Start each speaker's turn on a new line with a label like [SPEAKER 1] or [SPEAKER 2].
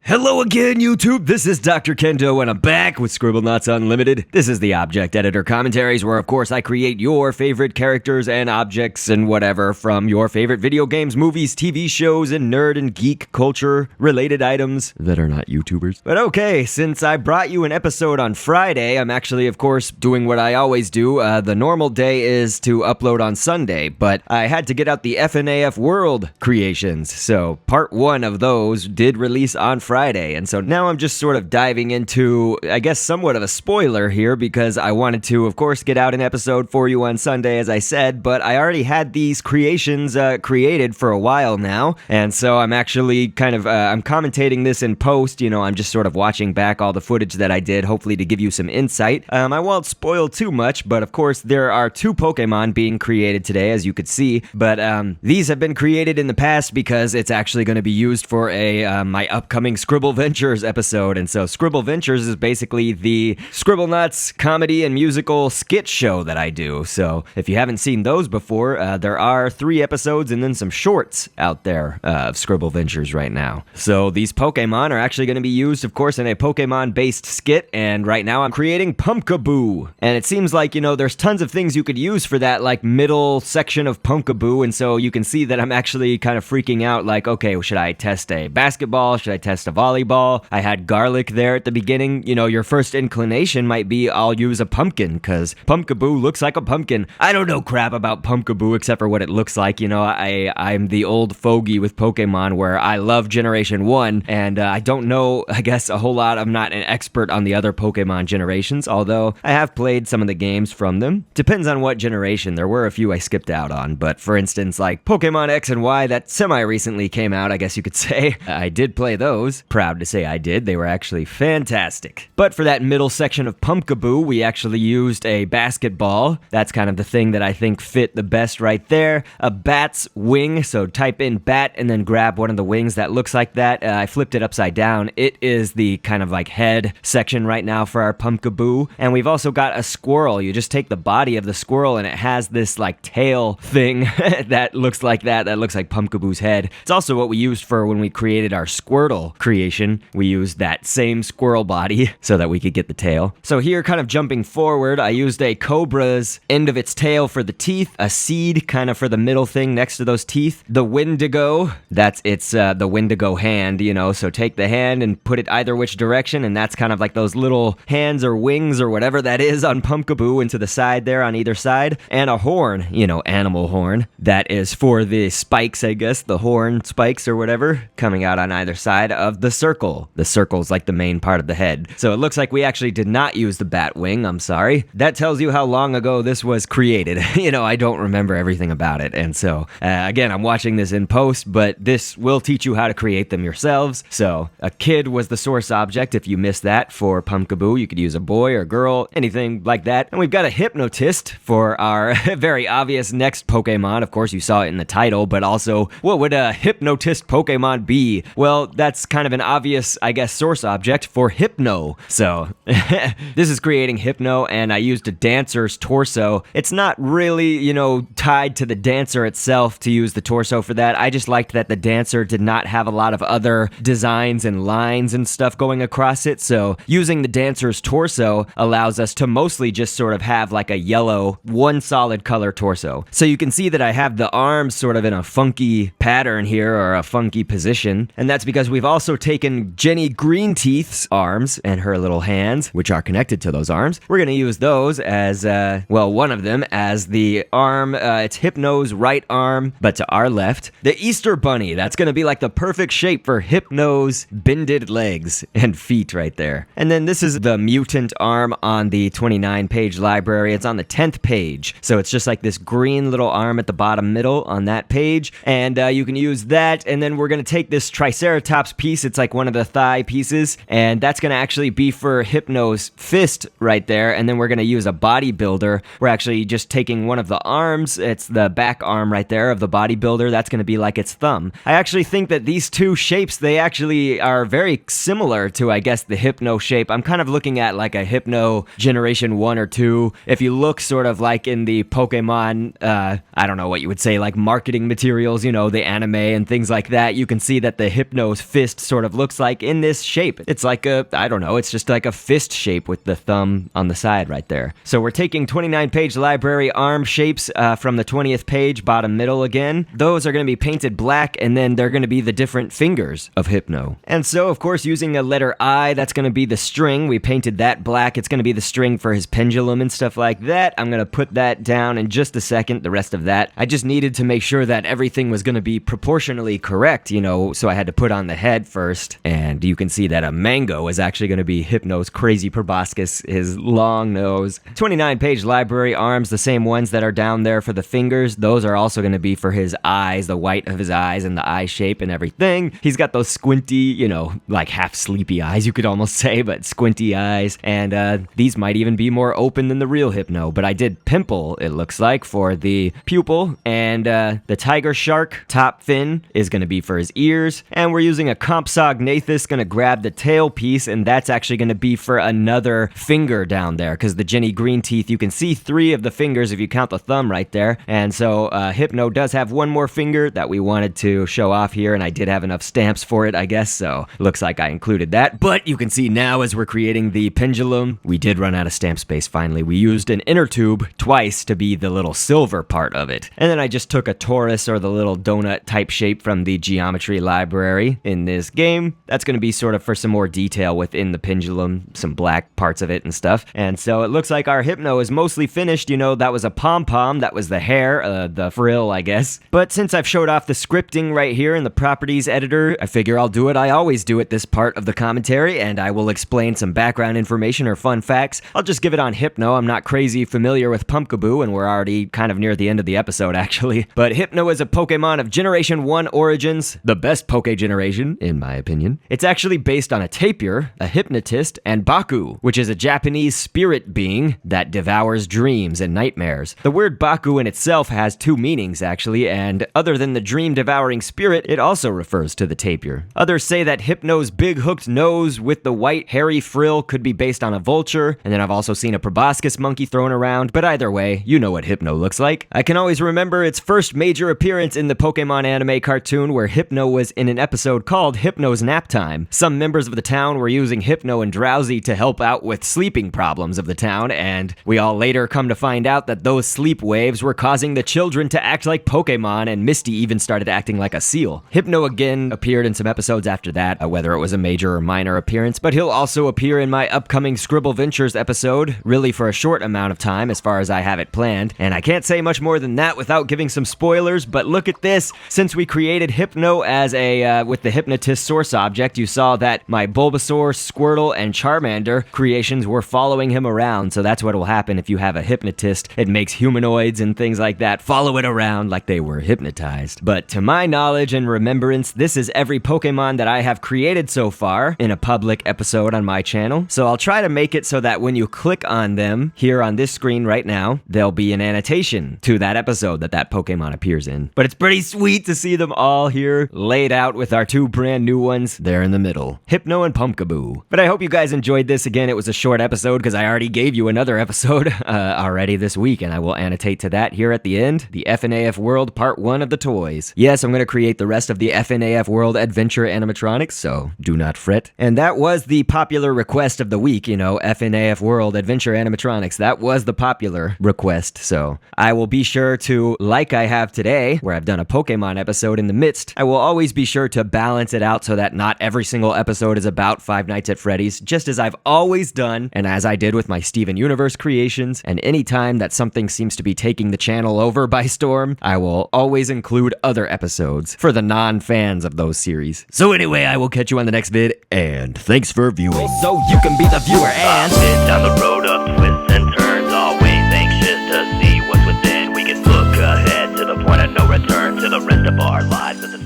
[SPEAKER 1] Hello again, YouTube. This is Dr. Kendo, and I'm back with Scribblenauts Unlimited. This is the Object Editor Commentaries, where, of course, I create your favorite characters and objects and whatever from your favorite video games, movies, TV shows, and nerd and geek culture-related items that are not YouTubers. But okay, since I brought you an episode on Friday, I'm actually, of course, doing what I always do. The normal day is to upload on Sunday, but I had to get out the FNAF World creations, so part one of those did release on Friday, and so now I'm just sort of diving into, I guess, somewhat of a spoiler here, because I wanted to, of course, get out an episode for you on Sunday, as I said, but I already had these creations created for a while now, and so I'm actually kind of, I'm commentating this in post, you know, I'm just sort of watching back all the footage that I did, hopefully to give you some insight. I won't spoil too much, but of course, there are two Pokemon being created today, as you could see, but these have been created in the past because it's actually going to be used for my upcoming Scribble Ventures episode, and so Scribble Ventures is basically the Scribblenauts comedy and musical skit show that I do. So if you haven't seen those before, there are 3 episodes and then some shorts out there of Scribble Ventures right now. So these Pokemon are actually going to be used, of course, in a Pokemon-based skit, and right now I'm creating Pumpkaboo. And it seems like, you know, there's tons of things you could use for that, like, middle section of Pumpkaboo, and so you can see that I'm actually kind of freaking out, like, okay, should I test a basketball? Should I test a volleyball? I had garlic there at the beginning. You know, your first inclination might be, I'll use a pumpkin, because Pumpkaboo looks like a pumpkin. I don't know crap about Pumpkaboo except for what it looks like. You know, I'm the old fogey with Pokemon where I love Generation 1, and I don't know, I guess, a whole lot. I'm not an expert on the other Pokemon generations, although I have played some of the games from them. Depends on what generation. There were a few I skipped out on, but for instance, like Pokemon X and Y that semi-recently came out, I guess you could say. I did play those. Proud to say I did. They were actually fantastic. But for that middle section of Pumpkaboo, we actually used a basketball. That's kind of the thing that I think fit the best right there. A bat's wing, so type in bat and then grab one of the wings that looks like that. I flipped it upside down. It is the kind of like head section right now for our Pumpkaboo. And we've also got a squirrel. You just take the body of the squirrel and it has this like tail thing that looks like that. That looks like Pumpkaboo's head. It's also what we used for when we created our Squirtle creation. We used that same squirrel body so that we could get the tail. So here, kind of jumping forward, I used a cobra's end of its tail for the teeth, a seed kind of for the middle thing next to those teeth, the Wendigo, that's its the Wendigo hand, you know, so take the hand and put it either which direction, and that's kind of like those little hands or wings or whatever that is on Pumpkaboo into the side there on either side, and a horn, you know, animal horn, that is for the spikes, I guess, the horn spikes or whatever, coming out on either side of the circle. The circle's like the main part of the head. So it looks like we actually did not use the bat wing, I'm sorry. That tells you how long ago this was created. You know, I don't remember everything about it, and so, again, I'm watching this in post, but this will teach you how to create them yourselves. So, a kid was the source object. If you missed that for Pumpkaboo, you could use a boy or girl, anything like that. And we've got a hypnotist for our very obvious next Pokemon. Of course, you saw it in the title, but also, what would a hypnotist Pokemon be? Well, that's kind of an obvious, I guess, source object for Hypno. So, this is creating Hypno, and I used a dancer's torso. It's not really, you know, tied to the dancer itself to use the torso for that. I just liked that the dancer did not have a lot of other designs and lines and stuff going across it, so using the dancer's torso allows us to mostly just sort of have like a yellow, one solid color torso. So you can see that I have the arms sort of in a funky pattern here, or a funky position, and that's because we've also taken Jenny GREENTEETH's arms and her little hands, which are connected to those arms. We're going to use those as, well, one of them as the arm. It's Hypno's right arm, but to our left. The Easter Bunny, that's going to be like the perfect shape for Hypno's bended legs and feet right there. And then this is the mutant arm on the 29-page library. It's on the 10th page, so it's just like this green little arm at the bottom middle on that page, and you can use that. And then we're going to take this Triceratops piece. It's like one of the thigh pieces, and that's going to actually be for Hypno's fist right there. And then we're going to use a bodybuilder. We're actually just taking one of the arms. It's the back arm right there of the bodybuilder. That's going to be like its thumb. I actually think that these two shapes, they actually are very similar to, I guess, the Hypno shape. I'm kind of looking at like a Hypno Generation 1 or 2. If you look sort of like in the Pokemon, I don't know what you would say, like marketing materials, you know, the anime and things like that, you can see that the Hypno's fist sort sort of looks like in this shape. It's like I don't know, it's just like a fist shape with the thumb on the side right there. So we're taking 29-page library arm shapes from the 20th page, bottom middle again. Those are going to be painted black, and then they're going to be the different fingers of Hypno. And so, of course, using a letter I, that's going to be the string. We painted that black. It's going to be the string for his pendulum and stuff like that. I'm going to put that down in just a second, the rest of that. I just needed to make sure that everything was going to be proportionally correct, you know, so I had to put on the head first. And you can see that a mango is actually going to be Hypno's crazy proboscis, his long nose. 29-page library arms, the same ones that are down there for the fingers, those are also going to be for his eyes, the white of his eyes and the eye shape and everything. He's got those squinty, you know, like half sleepy eyes, you could almost say, but squinty eyes. And these might even be more open than the real Hypno, but I did pimple, it looks like, for the pupil. And the tiger shark top fin is going to be for his ears. And we're using a COMPSOGNATHU, going to grab the tail piece, and that's actually going to be for another finger down there, because the Jenny GREENTEETH, you can see 3 of the fingers if you count the thumb right there. And so Hypno does have one more finger that we wanted to show off here, and I did have enough stamps for it, I guess, so looks like I included that. But you can see now as we're creating the pendulum, we did run out of stamp space finally. We used an inner tube twice to be the little silver part of it. And then I just took a torus, or the little donut type shape from the geometry library in this game. That's going to be sort of for some more detail within the pendulum, some black parts of it and stuff. And so it looks like our Hypno is mostly finished. You know, that was a pom-pom, that was the hair, the frill, I guess. But since I've showed off the scripting right here in the properties editor, I figure I'll do what I always do at this part of the commentary, and I will explain some background information or fun facts. I'll just give it on Hypno. I'm not crazy familiar with Pumpkaboo, and we're already kind of near the end of the episode, actually. But Hypno is a Pokemon of Generation 1 origins, the best Poke generation, in my opinion. It's actually based on a tapir, a hypnotist, and Baku, which is a Japanese spirit being that devours dreams and nightmares. The word Baku in itself has 2 meanings, actually, and other than the dream-devouring spirit, it also refers to the tapir. Others say that Hypno's big hooked nose with the white hairy frill could be based on a vulture, and then I've also seen a proboscis monkey thrown around, but either way, you know what Hypno looks like. I can always remember its first major appearance in the Pokemon anime cartoon, where Hypno was in an episode called Hypno's Nap Time. Some members of the town were using Hypno and Drowsy to help out with sleeping problems of the town, and we all later come to find out that those sleep waves were causing the children to act like Pokemon, and Misty even started acting like a seal. Hypno again appeared in some episodes after that, whether it was a major or minor appearance, but he'll also appear in my upcoming Scribble Ventures episode, really for a short amount of time as far as I have it planned. And I can't say much more than that without giving some spoilers, but look at this. Since we created Hypno as with the hypnotist source object, you saw that my Bulbasaur, Squirtle, and Charmander creations were following him around, so that's what will happen if you have a hypnotist. It makes humanoids and things like that follow it around like they were hypnotized. But to my knowledge and remembrance, this is every Pokemon that I have created so far in a public episode on my channel. So I'll try to make it so that when you click on them here on this screen right now, there'll be an annotation to that episode that Pokemon appears in. But it's pretty sweet to see them all here laid out with our 2 brand new ones there in the middle, Hypno and Pumpkaboo. But I hope you guys enjoyed this. Again, it was a short episode because I already gave you another episode already this week, and I will annotate to that here at the end, the FNAF World Part 1 of the toys. Yes, I'm going to create the rest of the FNAF World Adventure animatronics, so do not fret. And that was the popular request of the week, you know, FNAF World Adventure animatronics. That was the popular request, so I will be sure to, like I have today, where I've done a Pokemon episode in the midst, I will always be sure to balance it out so that not every single episode is about Five Nights at Freddy's, just as I've always done, and as I did with my Steven Universe creations, and any time that something seems to be taking the channel over by storm, I will always include other episodes for the non-fans of those series. So anyway, I will catch you on the next vid, and thanks for viewing. So you can be the viewer and
[SPEAKER 2] down the road of twists and turns, always anxious to see what's within. We can look ahead to the point of no return to the rest of our lives.